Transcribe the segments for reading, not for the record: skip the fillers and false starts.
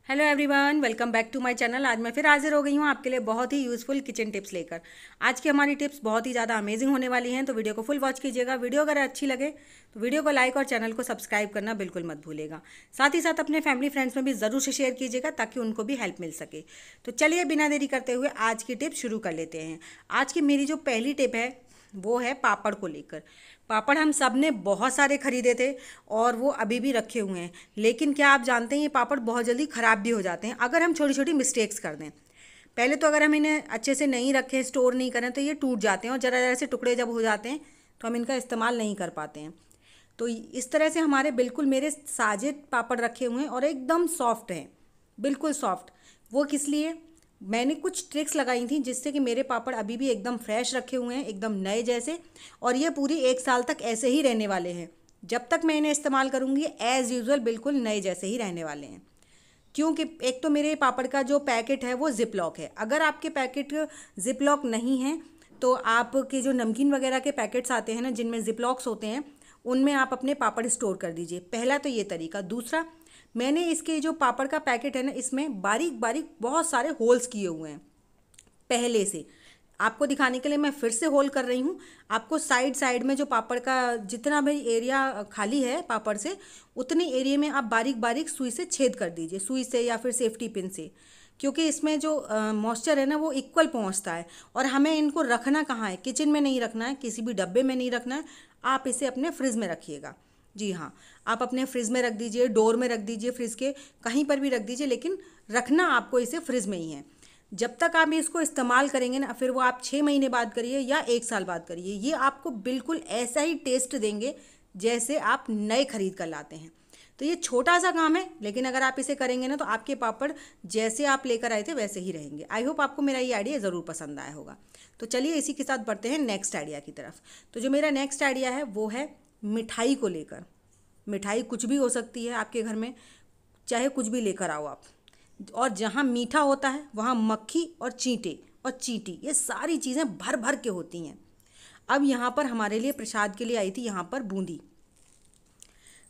Hello everyone, welcome back to my channel. आज मैं फिर हाजिर हो गई हूँ आपके लिए बहुत ही यूज़फुल किचन टिप्स लेकर। आज की हमारी टिप्स बहुत ही ज़्यादा अमेजिंग होने वाली हैं, तो वीडियो को फुल वॉच कीजिएगा। वीडियो अगर अच्छी लगे तो वीडियो को लाइक और चैनल को सब्सक्राइब करना बिल्कुल मत भूलिएगा। साथ ही साथ अपने फैमिली फ्रेंड्स में भी ज़रूर से शेयर कीजिएगा ताकि उनको भी हेल्प मिल सके। तो चलिए बिना देरी करते हुए आज की टिप शुरू कर लेते हैं। आज की मेरी जो पहली टिप है वो है पापड़ को लेकर। पापड़ हम सब ने बहुत सारे खरीदे थे और वो अभी भी रखे हुए हैं, लेकिन क्या आप जानते हैं ये पापड़ बहुत जल्दी ख़राब भी हो जाते हैं अगर हम छोटी छोटी मिस्टेक्स कर दें। पहले तो अगर हम इन्हें अच्छे से नहीं रखें, स्टोर नहीं करें, तो ये टूट जाते हैं और ज़रा ज़रा से टुकड़े जब हो जाते हैं तो हम इनका इस्तेमाल नहीं कर पाते हैं। तो इस तरह से हमारे बिल्कुल मेरे साजे पापड़ रखे हुए हैं और एकदम सॉफ्ट हैं, बिल्कुल सॉफ्ट। वो किस लिए? मैंने कुछ ट्रिक्स लगाई थी जिससे कि मेरे पापड़ अभी भी एकदम फ्रेश रखे हुए हैं, एकदम नए जैसे। और ये पूरी 1 साल तक ऐसे ही रहने वाले हैं। जब तक मैं इन्हें इस्तेमाल करूँगी एज़ यूजुअल बिल्कुल नए जैसे ही रहने वाले हैं। क्योंकि एक तो मेरे पापड़ का जो पैकेट है वो जिप लॉक है। अगर आपके पैकेट जिप लॉक नहीं है तो आपके जो नमकीन वगैरह के पैकेट्स आते हैं ना, जिनमें जिप लॉक्स होते हैं, उनमें आप अपने पापड़ स्टोर कर दीजिए। पहला तो ये तरीका। दूसरा, मैंने इसके जो पापड़ का पैकेट है ना, इसमें बारीक बारीक बहुत सारे होल्स किए हुए हैं पहले से। आपको दिखाने के लिए मैं फिर से होल कर रही हूँ। आपको साइड साइड में जो पापड़ का जितना भी एरिया खाली है पापड़ से, उतने एरिया में आप बारीक बारीक सुई से छेद कर दीजिए, सुई से या फिर सेफ्टी पिन से। क्योंकि इसमें जो मॉइस्चर है ना वो इक्वल पहुँचता है। और हमें इनको रखना कहाँ है? किचन में नहीं रखना है, किसी भी डब्बे में नहीं रखना है। आप इसे अपने फ्रिज में रखिएगा। जी हाँ, आप अपने फ्रिज में रख दीजिए, डोर में रख दीजिए, फ्रिज के कहीं पर भी रख दीजिए, लेकिन रखना आपको इसे फ्रिज में ही है। जब तक आप इसको इस्तेमाल करेंगे ना, फिर वो आप 6 महीने बाद करिए या 1 साल बाद करिए, ये आपको बिल्कुल ऐसा ही टेस्ट देंगे जैसे आप नए खरीद कर लाते हैं। तो ये छोटा सा काम है, लेकिन अगर आप इसे करेंगे ना तो आपके पापड़ जैसे आप लेकर आए थे वैसे ही रहेंगे। आई होप आपको मेरा ये आइडिया ज़रूर पसंद आया होगा। तो चलिए इसी के साथ बढ़ते हैं नेक्स्ट आइडिया की तरफ। तो जो मेरा नेक्स्ट आइडिया है वो है मिठाई को लेकर। मिठाई कुछ भी हो सकती है आपके घर में, चाहे कुछ भी लेकर आओ आप। और जहाँ मीठा होता है वहाँ मक्खी और चींटे और चींटी, ये सारी चीज़ें भर भर के होती हैं। अब यहाँ पर हमारे लिए प्रसाद के लिए आई थी यहाँ पर बूंदी।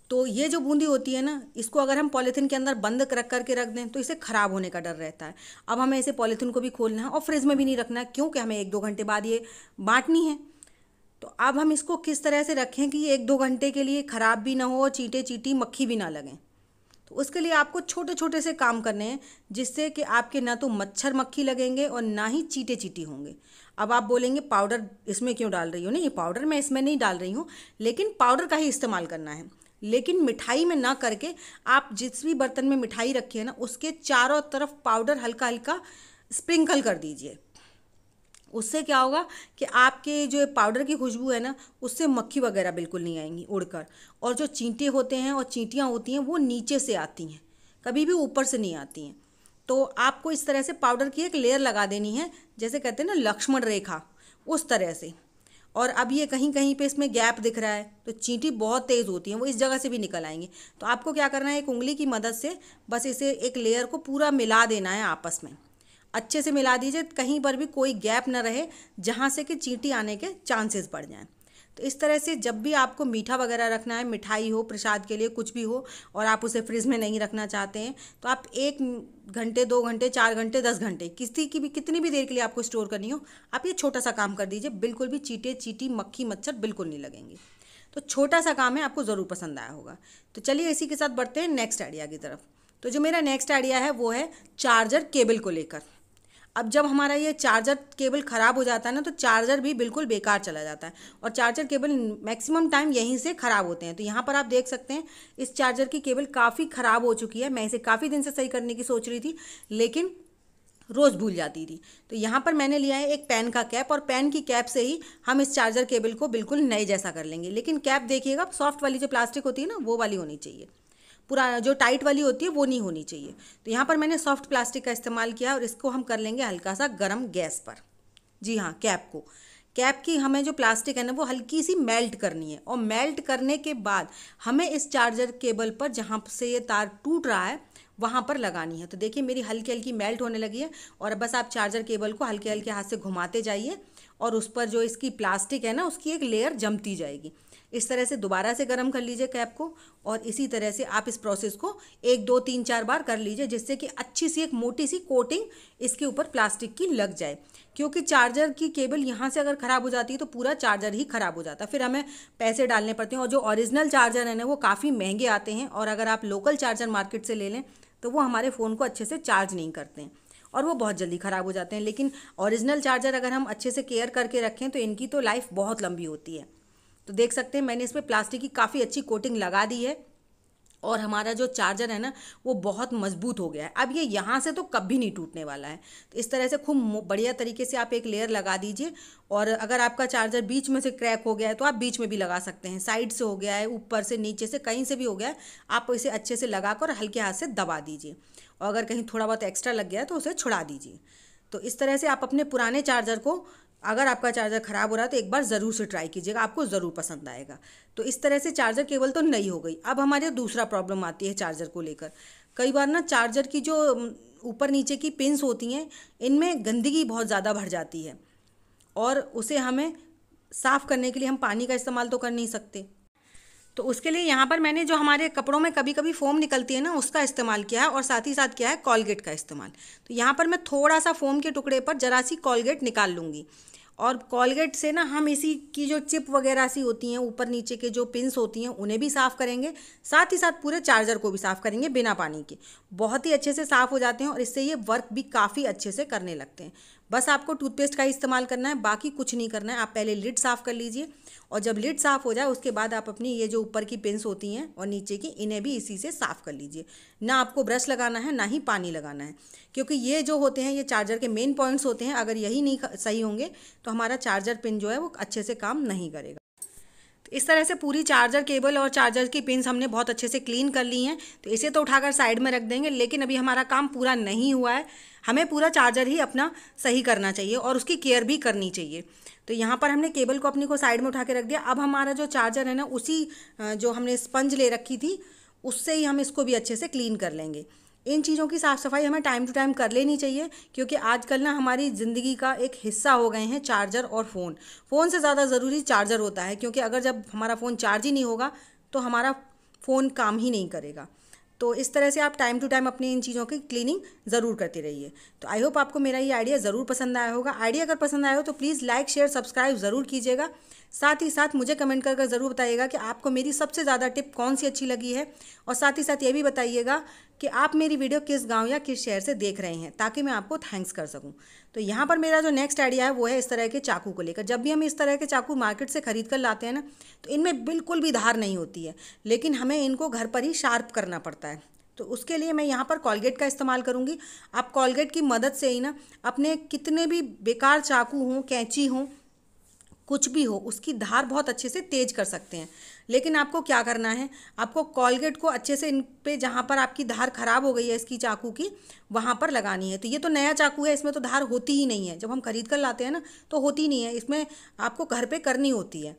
तो ये जो बूंदी होती है ना, इसको अगर हम पॉलीथीन के अंदर बंद रख करके रख दें तो इसे ख़राब होने का डर रहता है। अब हमें इसे पॉलीथीन को भी खोलना है और फ्रिज में भी नहीं रखना है, क्योंकि हमें 1-2 घंटे बाद ये बांटनी है। तो अब हम इसको किस तरह से रखें कि ये 1-2 घंटे के लिए ख़राब भी ना हो और चींटे चींटी मक्खी भी ना लगें? तो उसके लिए आपको छोटे छोटे से काम करने हैं, जिससे कि आपके ना तो मच्छर मक्खी लगेंगे और ना ही चींटे चींटी होंगे। अब आप बोलेंगे पाउडर इसमें क्यों डाल रही हो? नहीं, ये पाउडर मैं इसमें नहीं डाल रही हूँ, लेकिन पाउडर का ही इस्तेमाल करना है। लेकिन मिठाई में ना करके आप जिस भी बर्तन में मिठाई रखी है ना, उसके चारों तरफ पाउडर हल्का हल्का स्प्रिंकल कर दीजिए। उससे क्या होगा कि आपके जो पाउडर की खुशबू है ना, उससे मक्खी वगैरह बिल्कुल नहीं आएंगी उड़कर। और जो चींटे होते हैं और चींटियाँ होती हैं वो नीचे से आती हैं, कभी भी ऊपर से नहीं आती हैं। तो आपको इस तरह से पाउडर की एक लेयर लगा देनी है, जैसे कहते हैं ना लक्ष्मण रेखा, उस तरह से। और अब ये कहीं कहीं पे इसमें गैप दिख रहा है तो चींटी बहुत तेज़ होती हैं, वो इस जगह से भी निकल आएंगी। तो आपको क्या करना है, एक उंगली की मदद से बस इसे एक लेयर को पूरा मिला देना है आपस में। अच्छे से मिला दीजिए, कहीं पर भी कोई गैप ना रहे जहाँ से कि चींटी आने के चांसेस बढ़ जाएं। तो इस तरह से जब भी आपको मीठा वगैरह रखना है, मिठाई हो, प्रसाद के लिए कुछ भी हो, और आप उसे फ्रिज में नहीं रखना चाहते हैं, तो आप 1 घंटे, 2 घंटे, 4 घंटे, 10 घंटे, किसी की भी कितनी भी देर के लिए आपको स्टोर करनी हो, आप ये छोटा सा काम कर दीजिए। बिल्कुल भी चींटे चींटी मक्खी मच्छर बिल्कुल नहीं लगेंगे। तो छोटा सा काम है, आपको ज़रूर पसंद आया होगा। तो चलिए इसी के साथ बढ़ते हैं नेक्स्ट आइडिया की तरफ। तो जो मेरा नेक्स्ट आइडिया है वो है चार्जर केबल को लेकर। अब जब हमारा ये चार्जर केबल ख़राब हो जाता है ना, तो चार्जर भी बिल्कुल बेकार चला जाता है। और चार्जर केबल मैक्सिमम टाइम यहीं से ख़राब होते हैं। तो यहाँ पर आप देख सकते हैं इस चार्जर की केबल काफ़ी ख़राब हो चुकी है। मैं इसे काफ़ी दिन से सही करने की सोच रही थी, लेकिन रोज़ भूल जाती थी। तो यहाँ पर मैंने लिया है एक पेन का कैप, और पेन की कैप से ही हम इस चार्जर केबल को बिल्कुल नए जैसा कर लेंगे। लेकिन कैप देखिएगा, सॉफ्ट वाली जो प्लास्टिक होती है ना, वो वाली होनी चाहिए। पूरा जो टाइट वाली होती है वो नहीं होनी चाहिए। तो यहाँ पर मैंने सॉफ्ट प्लास्टिक का इस्तेमाल किया और इसको हम कर लेंगे हल्का सा गर्म गैस पर। जी हाँ, कैप की हमें जो प्लास्टिक है ना वो हल्की सी मेल्ट करनी है। और मेल्ट करने के बाद हमें इस चार्जर केबल पर जहाँ से ये तार टूट रहा है वहाँ पर लगानी है। तो देखिए मेरी हल्की हल्की मेल्ट होने लगी है, और बस आप चार्जर केबल को हल्के हल्के हाथ से घुमाते जाइए और उस पर जो इसकी प्लास्टिक है ना उसकी एक लेयर जमती जाएगी। इस तरह से दोबारा से गर्म कर लीजिए कैप को, और इसी तरह से आप इस प्रोसेस को 1 2 3 4 बार कर लीजिए, जिससे कि अच्छी सी एक मोटी सी कोटिंग इसके ऊपर प्लास्टिक की लग जाए। क्योंकि चार्जर की केबल यहाँ से अगर ख़राब हो जाती है तो पूरा चार्जर ही ख़राब हो जाता है, फिर हमें पैसे डालने पड़ते हैं। और जो ओरिजिनल चार्जर है ना वो काफ़ी महंगे आते हैं, और अगर आप लोकल चार्जर मार्केट से ले लें तो वो हमारे फ़ोन को अच्छे से चार्ज नहीं करते हैं और वो बहुत जल्दी ख़राब हो जाते हैं। लेकिन ओरिजिनल चार्जर अगर हम अच्छे से केयर करके रखें तो इनकी तो लाइफ बहुत लंबी होती है। तो देख सकते हैं मैंने इस पर प्लास्टिक की काफ़ी अच्छी कोटिंग लगा दी है, और हमारा जो चार्जर है ना वो बहुत मजबूत हो गया है। अब ये यहाँ से तो कभी नहीं टूटने वाला है। तो इस तरह से खूब बढ़िया तरीके से आप एक लेयर लगा दीजिए, और अगर आपका चार्जर बीच में से क्रैक हो गया है तो आप बीच में भी लगा सकते हैं, साइड से हो गया है, ऊपर से, नीचे से, कहीं से भी हो गया है, आप इसे अच्छे से लगाकर हल्के हाथ से दबा दीजिए, और अगर कहीं थोड़ा बहुत एक्स्ट्रा लग गया है तो उसे छुड़ा दीजिए। तो इस तरह से आप अपने पुराने चार्जर को, अगर आपका चार्जर ख़राब हो रहा है तो एक बार ज़रूर से ट्राई कीजिएगा, आपको ज़रूर पसंद आएगा। तो इस तरह से चार्जर केबल तो नई हो गई। अब हमारे दूसरा प्रॉब्लम आती है चार्जर को लेकर। कई बार ना चार्जर की जो ऊपर नीचे की पिन्स होती हैं इनमें गंदगी बहुत ज़्यादा भर जाती है, और उसे हमें साफ़ करने के लिए हम पानी का इस्तेमाल तो कर नहीं सकते। तो उसके लिए यहाँ पर मैंने जो हमारे कपड़ों में कभी कभी फोम निकलती है ना उसका इस्तेमाल किया है, और साथ ही साथ किया है कॉलगेट का इस्तेमाल। तो यहाँ पर मैं थोड़ा सा फोम के टुकड़े पर जरा सी कॉलगेट निकाल लूँगी, और कॉलगेट से ना हम इसी की जो चिप वगैरह सी होती हैं, ऊपर नीचे के जो पिन्स होती हैं उन्हें भी साफ़ करेंगे, साथ ही साथ पूरे चार्जर को भी साफ़ करेंगे बिना पानी के। बहुत ही अच्छे से साफ़ हो जाते हैं, और इससे ये वर्क भी काफ़ी अच्छे से करने लगते हैं। बस आपको टूथपेस्ट का ही इस्तेमाल करना है, बाकी कुछ नहीं करना है। आप पहले लिड साफ़ कर लीजिए, और जब लिड साफ़ हो जाए उसके बाद आप अपनी ये जो ऊपर की पिन्स होती हैं और नीचे की, इन्हें भी इसी से साफ़ कर लीजिए। ना आपको ब्रश लगाना है ना ही पानी लगाना है, क्योंकि ये जो होते हैं ये चार्जर के मेन पॉइंट्स होते हैं। अगर यही नहीं सही होंगे तो हमारा चार्जर पिन जो है वो अच्छे से काम नहीं करेगा। तो इस तरह से पूरी चार्जर केबल और चार्जर की पिन्स हमने बहुत अच्छे से क्लीन कर ली हैं। तो इसे तो उठाकर साइड में रख देंगे, लेकिन अभी हमारा काम पूरा नहीं हुआ है। हमें पूरा चार्जर ही अपना सही करना चाहिए और उसकी केयर भी करनी चाहिए। तो यहाँ पर हमने केबल को अपनी को साइड में उठा के रख दिया। अब हमारा जो चार्जर है ना उसी जो हमने स्पंज ले रखी थी उससे ही हम इसको भी अच्छे से क्लीन कर लेंगे। इन चीज़ों की साफ़ सफाई हमें टाइम टू टाइम कर लेनी चाहिए, क्योंकि आजकल ना हमारी ज़िंदगी का एक हिस्सा हो गए हैं चार्जर और फ़ोन। फ़ोन से ज़्यादा ज़रूरी चार्जर होता है, क्योंकि अगर जब हमारा फ़ोन चार्ज ही नहीं होगा तो हमारा फ़ोन काम ही नहीं करेगा। तो इस तरह से आप टाइम टू टाइम अपनी इन चीज़ों की क्लीनिंग ज़रूर करते रहिए। तो आई होप आपको मेरा ये आइडिया ज़रूर पसंद आया होगा। आइडिया अगर पसंद आया हो तो प्लीज़ लाइक शेयर सब्सक्राइब ज़रूर कीजिएगा। साथ ही साथ मुझे कमेंट करके ज़रूर बताइएगा कि आपको मेरी सबसे ज़्यादा टिप कौन सी अच्छी लगी है, और साथ ही साथ ये भी बताइएगा कि आप मेरी वीडियो किस गांव या किस शहर से देख रहे हैं, ताकि मैं आपको थैंक्स कर सकूं। तो यहाँ पर मेरा जो नेक्स्ट आइडिया है वो है इस तरह के चाकू को लेकर। जब भी हम इस तरह के चाकू मार्केट से ख़रीद कर लाते हैं ना तो इनमें बिल्कुल भी धार नहीं होती है, लेकिन हमें इनको घर पर ही शार्प करना पड़ता है। तो उसके लिए मैं यहाँ पर कॉलगेट का इस्तेमाल करूँगी। आप कॉलगेट की मदद से ही ना अपने कितने भी बेकार चाकू हों, कैंची हों, कुछ भी हो, उसकी धार बहुत अच्छे से तेज कर सकते हैं। लेकिन आपको क्या करना है, आपको कॉलगेट को अच्छे से इन पे जहाँ पर आपकी धार ख़राब हो गई है इसकी चाकू की, वहाँ पर लगानी है। तो ये तो नया चाकू है, इसमें तो धार होती ही नहीं है। जब हम खरीद कर लाते हैं ना तो होती नहीं है, इसमें आपको घर पे करनी होती है।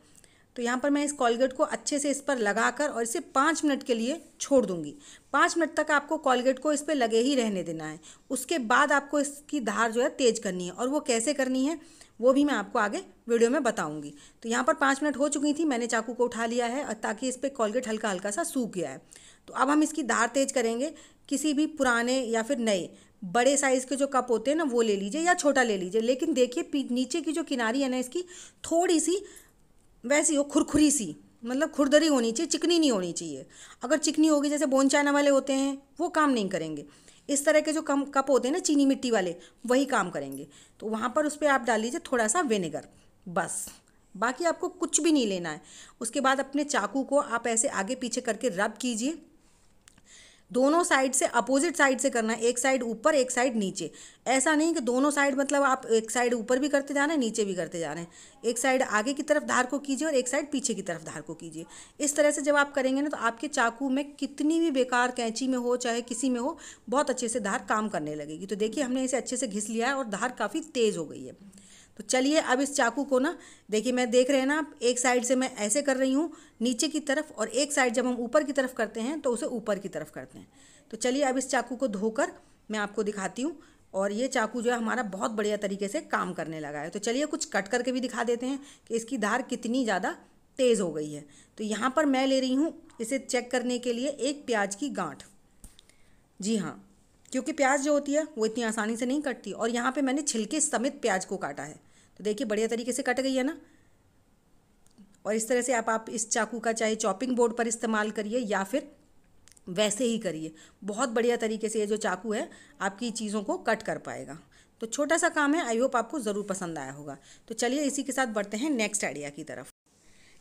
तो यहाँ पर मैं इस कॉलगेट को अच्छे से इस पर लगाकर और इसे 5 मिनट के लिए छोड़ दूँगी। 5 मिनट तक आपको कॉलगेट को इस पर लगे ही रहने देना है। उसके बाद आपको इसकी धार जो है तेज़ करनी है, और वो कैसे करनी है वो भी मैं आपको आगे वीडियो में बताऊंगी। तो यहाँ पर 5 मिनट हो चुकी थी, मैंने चाकू को उठा लिया है, ताकि इस पर कॉलगेट हल्का हल्का सा सूख गया है। तो अब हम इसकी धार तेज करेंगे। किसी भी पुराने या फिर नए बड़े साइज़ के जो कप होते हैं ना वो ले लीजिए, या छोटा ले लीजिए। लेकिन देखिए नीचे की जो किनारी है ना इसकी थोड़ी सी वैसी हो, खुरखुरी सी, मतलब खुरदरी होनी चाहिए, चिकनी नहीं होनी चाहिए। अगर चिकनी होगी, जैसे बोन चाइना वाले होते हैं, वो काम नहीं करेंगे। इस तरह के जो कप होते हैं ना चीनी मिट्टी वाले, वही काम करेंगे। तो वहाँ पर उस पर आप डाल लीजिए थोड़ा सा विनेगर, बस। बाकी आपको कुछ भी नहीं लेना है। उसके बाद अपने चाकू को आप ऐसे आगे पीछे करके रब कीजिए। दोनों साइड से, अपोजिट साइड से करना है, एक साइड ऊपर एक साइड नीचे। ऐसा नहीं कि दोनों साइड, मतलब आप एक साइड ऊपर भी करते जा रहे हैं, नीचे भी करते जा रहे हैं। एक साइड आगे की तरफ धार को कीजिए और एक साइड पीछे की तरफ धार को कीजिए। इस तरह से जब आप करेंगे ना तो आपके चाकू में कितनी भी बेकार कैंची में हो चाहे किसी में हो, बहुत अच्छे से धार काम करने लगेगी। तो देखिए हमने इसे अच्छे से घिस लिया है और धार काफ़ी तेज़ हो गई है। तो चलिए अब इस चाकू को ना, देखिए मैं देख रहे हैं ना आप, एक साइड से मैं ऐसे कर रही हूँ नीचे की तरफ, और एक साइड जब हम ऊपर की तरफ करते हैं तो उसे ऊपर की तरफ करते हैं। तो चलिए अब इस चाकू को धोकर मैं आपको दिखाती हूँ, और ये चाकू जो है हमारा बहुत बढ़िया तरीके से काम करने लगा है। तो चलिए कुछ कट करके भी दिखा देते हैं कि इसकी धार कितनी ज़्यादा तेज़ हो गई है। तो यहाँ पर मैं ले रही हूँ इसे चेक करने के लिए एक प्याज की गांठ। जी हाँ, क्योंकि प्याज जो होती है वो इतनी आसानी से नहीं कटती, और यहाँ पे मैंने छिलके समेत प्याज को काटा है। तो देखिए बढ़िया तरीके से कट गई है ना। और इस तरह से आप इस चाकू का चाहे चॉपिंग बोर्ड पर इस्तेमाल करिए या फिर वैसे ही करिए, बहुत बढ़िया तरीके से ये जो चाकू है आपकी चीज़ों को कट कर पाएगा। तो छोटा सा काम है, आई होप आपको ज़रूर पसंद आया होगा। तो चलिए इसी के साथ बढ़ते हैं नेक्स्ट आइडिया की तरफ।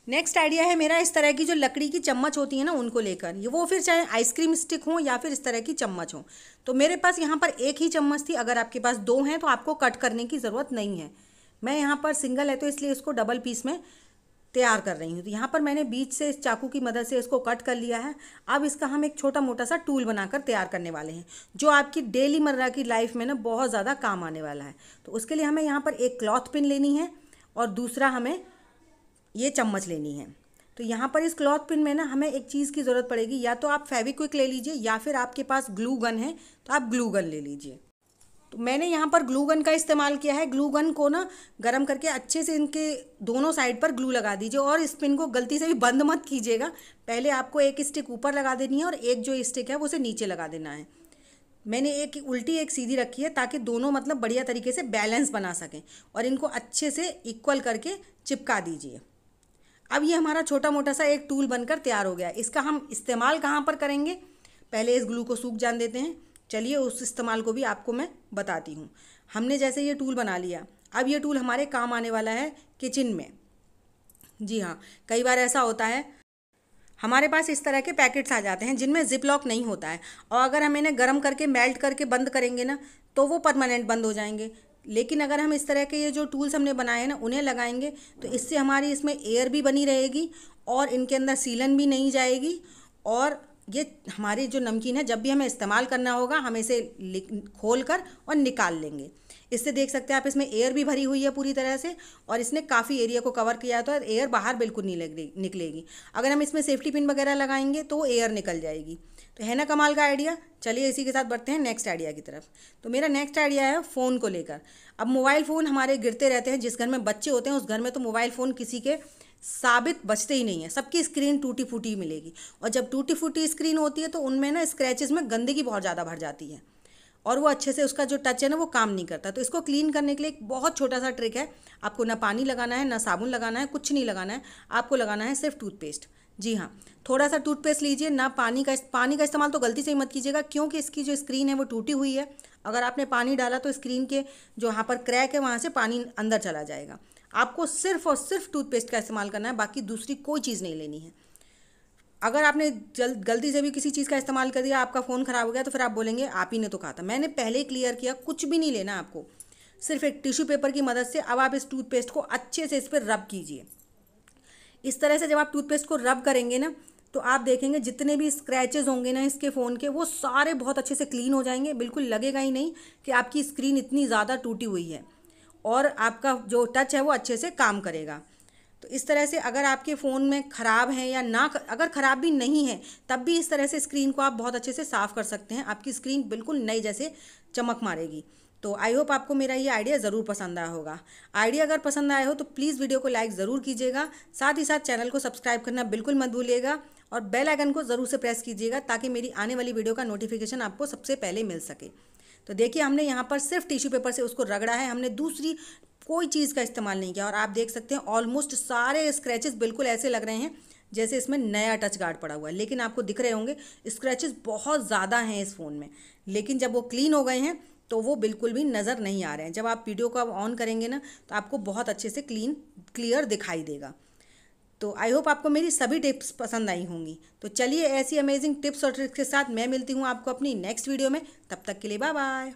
नेक्स्ट आइडिया है मेरा इस तरह की जो लकड़ी की चम्मच होती है ना उनको लेकर, ये वो फिर चाहे आइसक्रीम स्टिक हो या फिर इस तरह की चम्मच हो। तो मेरे पास यहाँ पर एक ही चम्मच थी, अगर आपके पास दो हैं तो आपको कट करने की ज़रूरत नहीं है। मैं यहाँ पर सिंगल है तो इसलिए इसको डबल पीस में तैयार कर रही हूँ। तो यहाँ पर मैंने बीच से इस चाकू की मदद से इसको कट कर लिया है। अब इसका हम एक छोटा मोटा सा टूल बनाकर तैयार करने वाले हैं जो आपकी डेली मर्रा की लाइफ में ना बहुत ज़्यादा काम आने वाला है। तो उसके लिए हमें यहाँ पर एक क्लॉथ पिन लेनी है और दूसरा हमें ये चम्मच लेनी है। तो यहाँ पर इस क्लॉथ पिन में ना हमें एक चीज़ की ज़रूरत पड़ेगी, या तो आप फेविक्विक ले लीजिए या फिर आपके पास ग्लू गन है तो आप ग्लू गन ले लीजिए। तो मैंने यहाँ पर ग्लू गन का इस्तेमाल किया है। ग्लू गन को ना गर्म करके अच्छे से इनके दोनों साइड पर ग्लू लगा दीजिए, और इस पिन को गलती से भी बंद मत कीजिएगा। पहले आपको एक स्टिक ऊपर लगा देनी है और एक जो स्टिक है वो उसे नीचे लगा देना है। मैंने एक उल्टी एक सीधी रखी है ताकि दोनों मतलब बढ़िया तरीके से बैलेंस बना सकें, और इनको अच्छे से इक्वल करके चिपका दीजिए। अब ये हमारा छोटा मोटा सा एक टूल बनकर तैयार हो गया। इसका हम इस्तेमाल कहाँ पर करेंगे, पहले इस ग्लू को सूख जान देते हैं। चलिए उस इस्तेमाल को भी आपको मैं बताती हूँ। हमने जैसे ये टूल बना लिया, अब ये टूल हमारे काम आने वाला है किचन में। जी हाँ, कई बार ऐसा होता है हमारे पास इस तरह के पैकेट्स आ जाते हैं जिनमें जिप लॉक नहीं होता है, और अगर हम इन्हें गर्म करके मेल्ट करके बंद करेंगे ना तो वो परमानेंट बंद हो जाएंगे। लेकिन अगर हम इस तरह के ये जो टूल्स हमने बनाए हैं ना उन्हें लगाएंगे तो इससे हमारी इसमें एयर भी बनी रहेगी और इनके अंदर सीलन भी नहीं जाएगी, और ये हमारी जो नमकीन है जब भी हमें इस्तेमाल करना होगा हम इसे खोल कर और निकाल लेंगे। इससे देख सकते हैं आप इसमें एयर भी भरी हुई है पूरी तरह से, और इसने काफ़ी एरिया को कवर किया है तो एयर बाहर बिल्कुल नहीं निकलेगी। अगर हम इसमें सेफ्टी पिन वगैरह लगाएंगे तो एयर निकल जाएगी। तो है ना कमाल का आइडिया। चलिए इसी के साथ बढ़ते हैं नेक्स्ट आइडिया की तरफ। तो मेरा नेक्स्ट आइडिया है फ़ोन को लेकर। अब मोबाइल फ़ोन हमारे गिरते रहते हैं, जिस घर में बच्चे होते हैं उस घर में तो मोबाइल फ़ोन किसी के साबित बचते ही नहीं है, सबकी स्क्रीन टूटी फूटी मिलेगी। और जब टूटी फूटी स्क्रीन होती है तो उनमें ना स्क्रैचेस में गंदगी बहुत ज़्यादा भर जाती है, और वो अच्छे से उसका जो टच है ना वो काम नहीं करता। तो इसको क्लीन करने के लिए एक बहुत छोटा सा ट्रिक है। आपको ना पानी लगाना है ना साबुन लगाना है, कुछ नहीं लगाना है, आपको लगाना है सिर्फ टूथपेस्ट। जी हाँ, थोड़ा सा टूथपेस्ट लीजिए, ना पानी का इस्तेमाल तो गलती से ही मत कीजिएगा, क्योंकि इसकी जो स्क्रीन है वो टूटी हुई है। अगर आपने पानी डाला तो स्क्रीन के जो यहाँ पर क्रैक है वहाँ से पानी अंदर चला जाएगा। आपको सिर्फ और सिर्फ टूथपेस्ट का इस्तेमाल करना है, बाकी दूसरी कोई चीज़ नहीं लेनी है। अगर आपने गलती से भी किसी चीज़ का इस्तेमाल कर दिया, आपका फ़ोन ख़राब हो गया, तो फिर आप बोलेंगे आप ही ने तो कहा था। मैंने पहले ही क्लियर किया, कुछ भी नहीं लेना आपको, सिर्फ एक टिश्यू पेपर की मदद से अब आप इस टूथपेस्ट को अच्छे से इस पर रब कीजिए। इस तरह से जब आप टूथपेस्ट को रब करेंगे ना तो आप देखेंगे जितने भी स्क्रैचेस होंगे ना इसके फ़ोन के वो सारे बहुत अच्छे से क्लीन हो जाएंगे। बिल्कुल लगेगा ही नहीं कि आपकी स्क्रीन इतनी ज़्यादा टूटी हुई है, और आपका जो टच है वो अच्छे से काम करेगा। तो इस तरह से अगर आपके फ़ोन में ख़राब है या ना, अगर ख़राब भी नहीं है तब भी इस तरह से स्क्रीन को आप बहुत अच्छे से साफ़ कर सकते हैं। आपकी स्क्रीन बिल्कुल नई जैसे चमक मारेगी। तो आई होप आपको मेरा ये आइडिया ज़रूर पसंद आया होगा। आइडिया अगर पसंद आया हो तो प्लीज़ वीडियो को लाइक ज़रूर कीजिएगा, साथ ही साथ चैनल को सब्सक्राइब करना बिल्कुल मत भूलिएगा, और बेल आइकन को ज़रूर से प्रेस कीजिएगा ताकि मेरी आने वाली वीडियो का नोटिफिकेशन आपको सबसे पहले मिल सके। तो देखिए हमने यहाँ पर सिर्फ टिश्यू पेपर से उसको रगड़ा है, हमने दूसरी कोई चीज़ का इस्तेमाल नहीं किया, और आप देख सकते हैं ऑलमोस्ट सारे स्क्रैचेस बिल्कुल ऐसे लग रहे हैं जैसे इसमें नया टच गार्ड पड़ा हुआ है। लेकिन आपको दिख रहे होंगे स्क्रैचेस बहुत ज़्यादा हैं इस फ़ोन में, लेकिन जब वो क्लीन हो गए हैं तो वो बिल्कुल भी नज़र नहीं आ रहे हैं। जब आप वीडियो को ऑन करेंगे ना तो आपको बहुत अच्छे से क्लियर दिखाई देगा। तो आई होप आपको मेरी सभी टिप्स पसंद आई होंगी। तो चलिए ऐसी अमेजिंग टिप्स और ट्रिक्स के साथ मैं मिलती हूँ आपको अपनी नेक्स्ट वीडियो में। तब तक के लिए बाय बाय।